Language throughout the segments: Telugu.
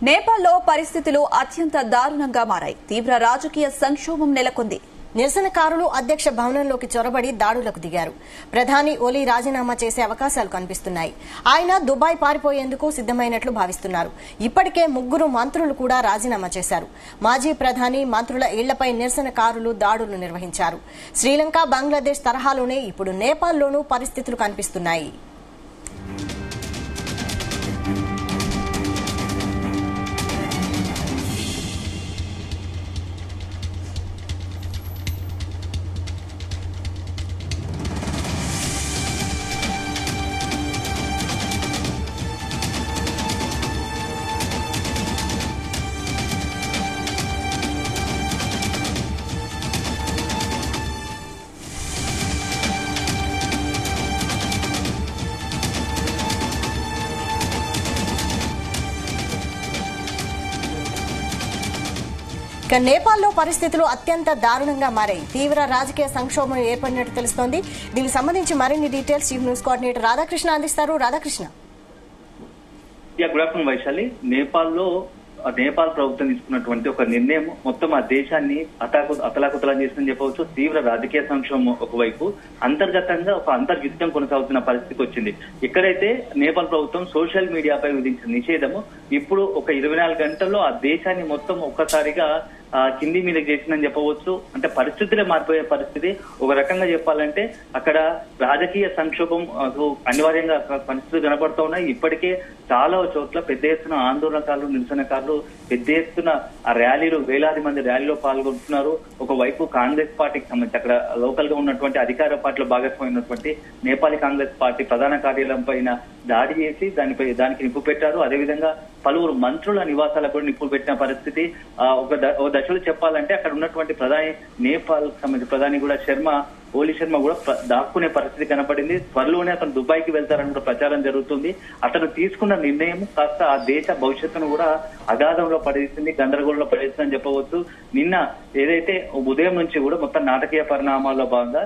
నేపాల్లో పరిస్థితులు అత్యంత దారుణంగా మారాయి. తీవ్ర రాజకీయ సంక్షోభం నెలకొంది. నిరసనకారులు అధ్యక్ష భవనంలోకి చొరబడి దాడులకు దిగారు. ప్రధాని ఓలీ రాజీనామా చేసే అవకాశాలు కనిపిస్తున్నాయి. ఆయన దుబాయ్ పారిపోయేందుకు సిద్దమైనట్లు భావిస్తున్నారు. ఇప్పటికే 3 మంత్రులు కూడా రాజీనామా చేశారు. మాజీ ప్రధాని మంత్రుల ఇళ్లపై నిరసనకారులు దాడులు నిర్వహించారు. శ్రీలంక, బంగ్లాదేశ్ తరహాలోనే ఇప్పుడు నేపాల్లోనూ పరిస్థితులు కనిపిస్తున్నాయి. నేపాల్లో పరిస్థితులు అత్యంత దారుణంగా మారాయి. తీవ్ర రాజకీయ సంక్షోభం ఏర్పడినట్టు తెలుస్తోంది. దీనికి సంబంధించి మరిన్ని details chief news coordinator Radhakrishna అందిస్తారు. రాధాకృష్ణ. Good afternoon Vaishali. నేపాల్ ప్రభుత్వం తీసుకున్నటువంటి ఒక నిర్ణయం మొత్తం ఆ దేశాన్ని అతలాకుతలం చేసిందని చెప్పవచ్చు. తీవ్ర రాజకీయ సంక్షోభం ఒకవైపు, అంతర్గతంగా ఒక అంతర్యుద్ధం కొనసాగుతున్న పరిస్థితికి వచ్చింది. ఎక్కడైతే నేపాల్ ప్రభుత్వం సోషల్ మీడియాపై విధించిన నిషేధము ఇప్పుడు ఒక 24 గంటల్లో ఆ దేశాన్ని మొత్తం ఒక్కసారిగా కింది మీద చేసిందని చెప్పవచ్చు. అంటే పరిస్థితులే మారిపోయే పరిస్థితి. ఒక రకంగా చెప్పాలంటే అక్కడ రాజకీయ సంక్షోభం అనివార్యంగా పరిస్థితులు కనబడుతూ ఉన్నాయి. ఇప్పటికే చాలా చోట్ల పెద్ద ఎత్తున ఆందోళనకారులు, నిరసనకారులు పెద్ద ఎత్తున ఆ ర్యాలీలు, వేలాది మంది ర్యాలీలో పాల్గొంటున్నారు. ఒకవైపు కాంగ్రెస్ పార్టీకి సంబంధించి అక్కడ లోకల్ గా ఉన్నటువంటి అధికార పార్టీలో భాగస్వామైనటువంటి నేపాలీ కాంగ్రెస్ పార్టీ ప్రధాన కార్యాలయం పైన దాడి చేసి దానికి నిప్పు పెట్టారు. అదేవిధంగా పలువురు మంత్రుల నివాసాలకు కూడా నిప్పులు పెట్టిన పరిస్థితి. ఒక దశలో చెప్పాలంటే అక్కడ ఉన్నటువంటి నేపాల్ సంబంధించిన ప్రధాని కూడా ఓలీ శర్మ కూడా దాక్కునే పరిస్థితి కనపడింది. త్వరలోనే అతను దుబాయ్కి వెళ్తారని కూడా ప్రచారం జరుగుతుంది. అతను తీసుకున్న నిర్ణయం కాస్త ఆ దేశ భవిష్యత్తును కూడా అగాధంలో పడేసింది, గందరగోళంలో పడేసిందని చెప్పవచ్చు. నిన్న ఏదైతే ఉదయం నుంచి కూడా మొత్తం నాటకీయ పరిణామాల్లో భాగంగా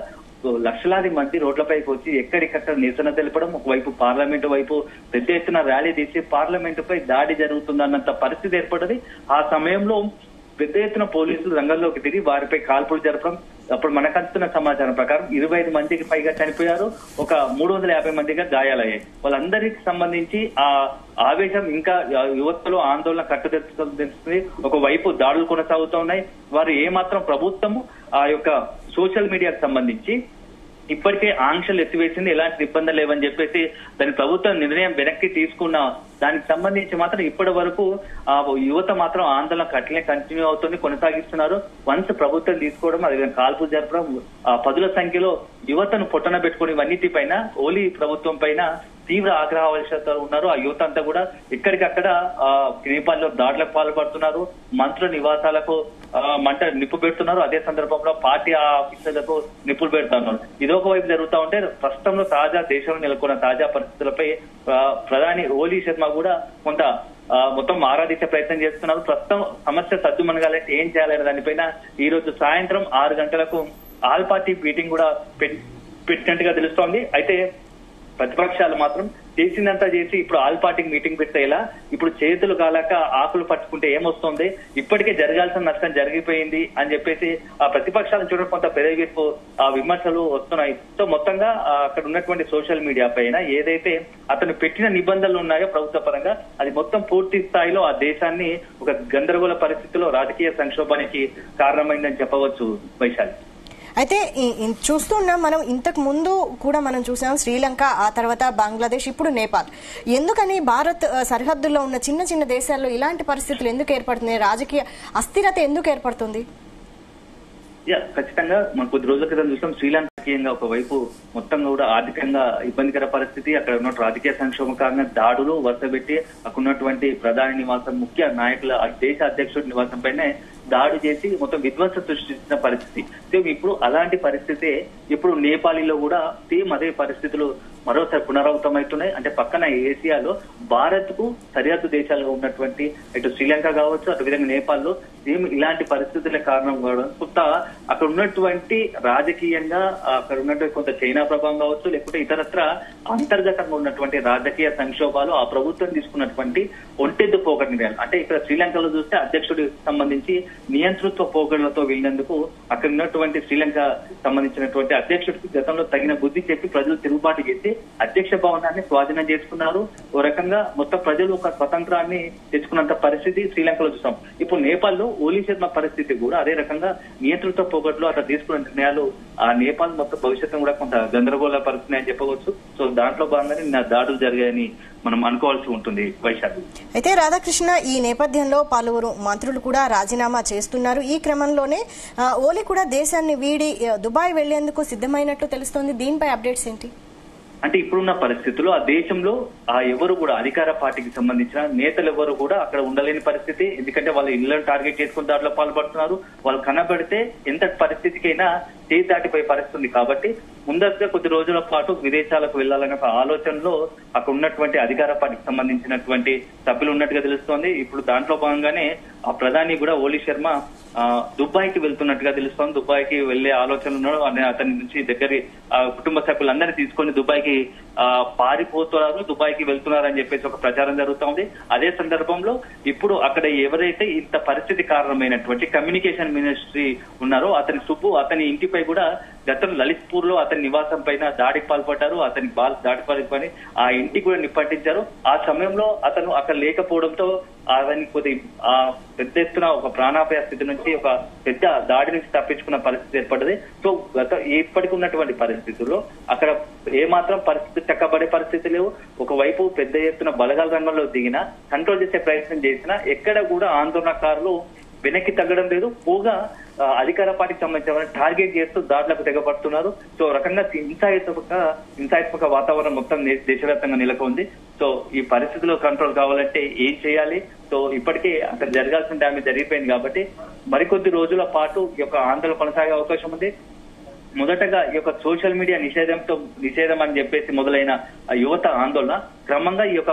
లక్షలాది మంది రోడ్లపైకి వచ్చి ఎక్కడికక్కడ నిరసన తెలపడం, ఒకవైపు పార్లమెంటు వైపు పెద్ద ఎత్తున ర్యాలీ తీసి పార్లమెంటుపై దాడి జరుగుతుందన్నంత పరిస్థితి ఏర్పడ్డది. ఆ సమయంలో పెద్ద ఎత్తున పోలీసులు రంగంలోకి దిగి వారిపై కాల్పులు జరపడం. అప్పుడు మనకు అందుతున్న సమాచారం ప్రకారం 25 మందికి పైగా చనిపోయారు, ఒక 350 మందిగా గాయాలయ్యాయి. వాళ్ళందరికి సంబంధించి ఆ ఆవేశం ఇంకా యువతలో ఆందోళన కట్టుదెలుస్తుంది. ఒకవైపు దాడులు కొనసాగుతూ ఉన్నాయి. వారు ఏమాత్రం ప్రభుత్వము ఆ యొక్క సోషల్ మీడియాకు సంబంధించి ఇప్పటికే ఆంక్షలు ఎత్తివేసింది, ఎలాంటి ఇబ్బందులు లేవని చెప్పేసి దాని ప్రభుత్వం నిర్ణయం వెనక్కి తీసుకున్న దానికి సంబంధించి మాత్రం ఇప్పటి వరకు ఆ యువత మాత్రం ఆందోళన కంటిన్యూ అవుతుంది, కొనసాగిస్తున్నారు. వన్స్ ప్రభుత్వం తీసుకోవడం, అదే కాల్పులు జరపడం, పదుల సంఖ్యలో యువతను పొట్టన పెట్టుకుని ఇవన్నిటిపైన ఓలీ ప్రభుత్వం పైన తీవ్ర ఆగ్రహావేశాలు ఉన్నారు. ఆ యువత అంతా కూడా ఎక్కడికక్కడ నేపాల్లో దాడులకు పాల్పడుతున్నారు. మంత్రుల నివాసాలకు నిప్పు పెడుతున్నారు. అదే సందర్భంలో పార్టీ ఆఫీసర్లకు నిప్పులు పెడుతున్నారు. ఇదొక వైపు జరుగుతూ ఉంటే ప్రస్తుతంలో దేశంలో నెలకొన్న తాజా పరిస్థితులపై ప్రధాని ఓలీ శర్మ కూడా కొంత మొత్తం ఆరాధించే ప్రయత్నం చేస్తున్నారు. ప్రస్తుతం సమస్య సద్దుమణగాలంటే ఏం చేయాలనే దానిపైన ఈ రోజు సాయంత్రం 6 గంటలకు ఆల్ పార్టీ మీటింగ్ కూడా పెట్టినట్టుగా తెలుస్తోంది. అయితే ప్రతిపక్షాలు మాత్రం చేసిందంతా చేసి ఇప్పుడు ఆల్ పార్టీకి మీటింగ్ పెట్టేలా, ఇప్పుడు చేతులు కాలాక ఆకులు పట్టుకుంటే ఏమొస్తుంది, ఇప్పటికే జరగాల్సిన నష్టం జరిగిపోయింది అని చెప్పేసి ఆ ప్రతిపక్షాలను చూడడం కొంత పెరిగిపో విమర్శలు వస్తున్నాయి. సో మొత్తంగా అక్కడ ఉన్నటువంటి సోషల్ మీడియా పైన ఏదైతే అతను పెట్టిన నిబంధనలు ఉన్నాయో ప్రభుత్వ పరంగా, అది మొత్తం పూర్తి స్థాయిలో ఆ దేశాన్ని ఒక గందరగోళ పరిస్థితిలో రాజకీయ సంక్షోభానికి కారణమైందని చెప్పవచ్చు వైశాలి. అయితే చూస్తున్నాం మనం, ఇంతకు ముందు కూడా మనం చూసాం శ్రీలంక, ఆ తర్వాత బంగ్లాదేశ్, ఇప్పుడు నేపాల్. ఎందుకని భారత్ సరిహద్దుల్లో ఉన్న చిన్న చిన్న దేశాల్లో ఇలాంటి పరిస్థితులు ఎందుకు ఏర్పడుతున్నాయి? రాజకీయ అస్థిరత ఎందుకు ఏర్పడుతుంది? ఖచ్చితంగా మనం కొద్ది రోజుల క్రితం చూసాం శ్రీలంకీయంగా ఒకవైపు మొత్తం కూడా ఆర్థికంగా ఇబ్బందికర పరిస్థితి, అక్కడ ఉన్న రాజకీయ సంక్షోభం కారణంగా దాడులు వరుసపెట్టి అక్కడ ఉన్నటువంటి ప్రధాని నివాసం, ముఖ్య నాయకుల దేశ అధ్యక్షుడి నివాసం పైనే దాడి చేసి మొత్తం విధ్వంసం సృష్టించిన పరిస్థితి. ఇప్పుడు అలాంటి పరిస్థితే ఇప్పుడు నేపాల్లో కూడా సేమ్ అదే పరిస్థితులు మరోసారి పునరావృతమవుతున్నాయి. అంటే పక్కన ఏసియాలో భారత్ కు సరిహద్దు దేశాలుగా ఉన్నటువంటి ఇటు శ్రీలంక కావచ్చు, అటు విధంగా నేపాల్లో సేమ్ ఇలాంటి పరిస్థితులే కారణం కావడం, కొంత అక్కడ ఉన్నటువంటి రాజకీయంగా అక్కడ ఉన్నటువంటి కొంత చైనా ప్రభావం కావచ్చు, లేకపోతే ఇతరత్ర అంతర్గతంగా ఉన్నటువంటి రాజకీయ సంక్షోభాలు, ఆ ప్రభుత్వం తీసుకున్నటువంటి ఒంటెద్దు పోకడ నిర్ణయాలు. అంటే ఇక్కడ శ్రీలంకలో చూస్తే అధ్యక్షుడికి సంబంధించి నియంతృత్వ పోకడలతో వెళ్ళినందుకు అక్కడ ఉన్నటువంటి శ్రీలంక సంబంధించినటువంటి అధ్యక్షుడికి గతంలో తగిన బుద్ధి చెప్పి ప్రజలు తిరుగుబాటు చేసి అధ్యక్ష భవనాన్ని స్వాధీనం చేసుకున్నారు. ఓ రకంగా మొత్తం ప్రజలు ఒక స్వతంత్రాన్ని తెచ్చుకున్నంత పరిస్థితి శ్రీలంకలో చూసాం. ఇప్పుడు నేపాల్లో ఓలీ శర్మ పరిస్థితి కూడా అదే రకంగా నియంతృత్వ పోగొట్లు అట్లా తీసుకున్న నిర్ణయాలు ఆ నేపాల్ మొత్తం భవిష్యత్తు కూడా కొంత గందరగోళ పరిస్థితి చెప్పవచ్చు. సో దాంట్లో భాగంగానే నిన్న దాడులు జరిగాయని మనం అనుకోవాల్సి ఉంటుంది. వైశాఖి అయితే రాధాకృష్ణ, ఈ నేపథ్యంలో పలువురు మంత్రులు కూడా రాజీనామా చేస్తున్నారు. ఈ క్రమంలోనే ఓలీ కూడా దేశాన్ని వీడి దుబాయ్ వెళ్లేందుకు సిద్ధమైనట్లు తెలుస్తోంది. దీనిపై అప్డేట్స్ ఏంటి? అంటే ఇప్పుడున్న పరిస్థితుల్లో ఆ దేశంలో ఎవరు కూడా అధికార పార్టీకి సంబంధించిన నేతలు ఎవరు కూడా అక్కడ ఉండలేని పరిస్థితి. ఎందుకంటే వాళ్ళు ఇళ్లను టార్గెట్ చేసుకుని దాంట్లో పాల్పడుతున్నారు. వాళ్ళు కనబడితే ఎంత పరిస్థితికైనా చేయి దాటిపోయే పరిస్థితి ఉంది. కాబట్టి ముందస్తుగా కొద్ది రోజుల పాటు విదేశాలకు వెళ్లాలనే ఆలోచనలో అక్కడ ఉన్నటువంటి అధికార పార్టీకి సంబంధించినటువంటి సభ్యులు ఉన్నట్టుగా తెలుస్తోంది. ఇప్పుడు దాంట్లో భాగంగానే ఆ ప్రధాని కూడా ఓలీ శర్మ దుబాయ్కి వెళ్తున్నట్టుగా తెలుస్తోంది. దుబాయ్కి వెళ్లే ఆలోచనలు అతని నుంచి దగ్గర కుటుంబ సభ్యులందరినీ తీసుకొని దుబాయ్కి పారిపోతున్నారు, దుబాయ్కి వెళ్తున్నారని చెప్పేసి ఒక ప్రచారం జరుగుతోంది. అదే సందర్భంలో ఇప్పుడు అక్కడ ఎవరైతే ఇంత పరిస్థితి కారణమైనటువంటి కమ్యూనికేషన్ మినిస్ట్రీ ఉన్నారో అతని సుబ్బు, అతని ఇంటిపై కూడా గతంలో లలిత్పూర్ లో అతని నివాసం పైన దాడికి పాల్పడ్డారు. అతని దాడి పాల్పడి ఆ ఇంటికి కూడా నిప్పట్టించారు. ఆ సమయంలో అతను అక్కడ లేకపోవడంతో అతని కొద్ది పెద్ద ఎత్తున ఒక ప్రాణాపాయ స్థితి నుంచి ఒక పెద్ద దాడి నుంచి తప్పించుకున్న పరిస్థితి ఏర్పడ్డది. సో ఇప్పటికి ఉన్నటువంటి పరిస్థితుల్లో అక్కడ ఏమాత్రం పరిస్థితి చక్కబడే పరిస్థితి లేవు. ఒకవైపు పెద్ద ఎత్తున బలగాల రంగంలో దిగినా, కంట్రోల్ చేసే ప్రయత్నం చేసినా ఎక్కడ కూడా ఆందోళనకారులు వెనక్కి తగ్గడం లేదు. పోగా అధికార పార్టీకి సంబంధించిన టార్గెట్ చేస్తూ దాడులకు తెగపడుతున్నారు. సో రకంగా హింసాత్మక వాతావరణం మొత్తం దేశవ్యాప్తంగా నెలకొంది. సో ఈ పరిస్థితిలో కంట్రోల్ కావాలంటే ఏం చేయాలి? సో ఇప్పటికే అక్కడ జరగాల్సిన డ్యామేజ్ జరిగిపోయింది కాబట్టి మరికొద్ది రోజుల పాటు ఈ యొక్క ఆందోళన కొనసాగే అవకాశం ఉంది. మొదటగా ఈ యొక్క సోషల్ మీడియా నిషేధం అని చెప్పేసి మొదలైన యువత ఆందోళన క్రమంగా ఈ యొక్క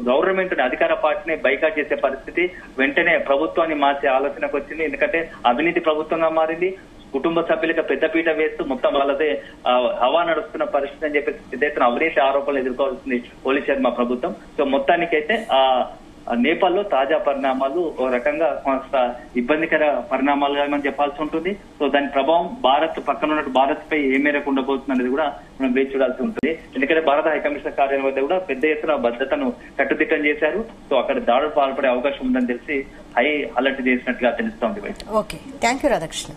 గవర్నమెంట్ అధికార పార్టీని బైకాట్ చేసే పరిస్థితి, వెంటనే ప్రభుత్వాన్ని మార్చే ఆలోచనకు వచ్చింది. ఎందుకంటే అవినీతి ప్రభుత్వంగా మారింది. కుటుంబ సభ్యులకు పెద్దపీట వేస్తూ మొత్తం వాళ్ళదే హవా నడుస్తున్న పరిస్థితి అని చెప్పేసి పెద్ద ఎత్తున అవినీతి ఆరోపణలు ఎదుర్కోవాల్సింది ఓలీ శర్మ ప్రభుత్వం. సో మొత్తానికైతే నేపాల్లో తాజా పరిణామాలు ఓ రకంగా కొంత ఇబ్బందికర పరిణామాలుగా మనం చెప్పాల్సి ఉంటుంది. సో దాని ప్రభావం పక్కన ఉన్న భారత్ పై ఏ మేరకు ఉండబోతుంది అనేది కూడా మనం వేచి చూడాల్సి ఉంటుంది. ఎందుకంటే భారత హైకమిషనర్ కార్యాలయం వద్ద కూడా పెద్ద ఎత్తున భద్రతను కట్టుదిట్టం చేశారు. సో అక్కడ దాడులు పాల్పడే అవకాశం ఉందని తెలిసి హై అలర్ట్ చేసినట్టుగా తెలుస్తోంది. Okay, thank you Radhakrishna.